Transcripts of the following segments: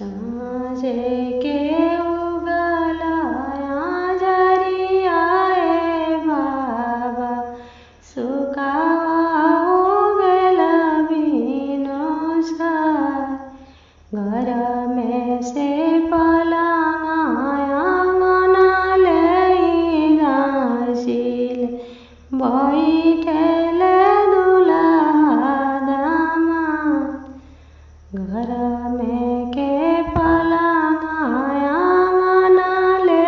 साँझे के उगलाया जरियाए बाबा सुकावा उगला बिनो सा घर में से पलाया मनाले घासिल बैठले दुल्हा दामाद घर में के पलाया मनाले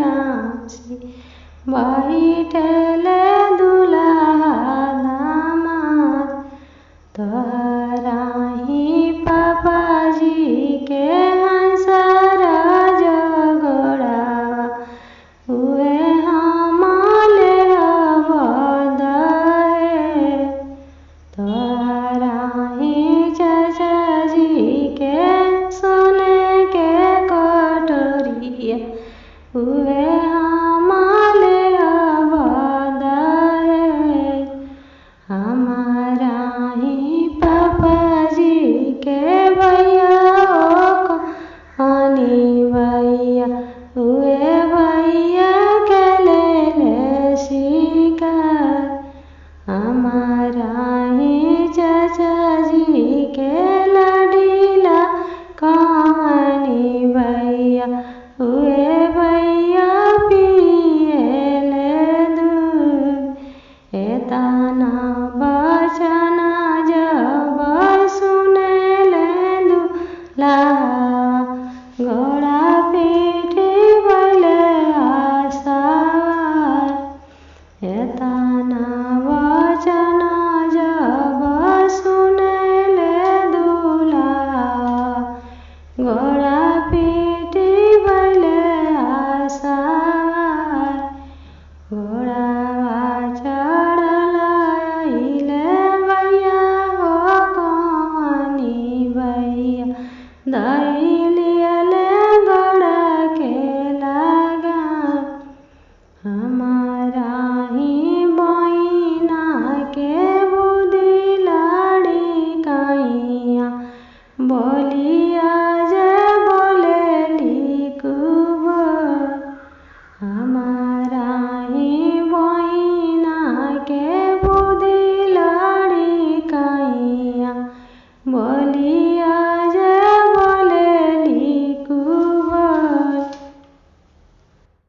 घासिल बैठले दुल्हा दामाद तोहरा ही पापा जी के हंसरा जगोड़ावा हुए हमारे अवध है तोहरा ही चाचा जी के सोने के कटोरिया हुए हमारे अवध है हमारा ही पापा जी के भैया हनी भैया हुए भैया के ले शिकार हमारा ही चाचा जी के लडीला कहानी भैया हुए भैया पिए ले दूध एतना बचना जब सुने ले दुल्हा घोड़ा पीठी भले आसार एतना बचना जब सुने ले दुल्हा घोड़ा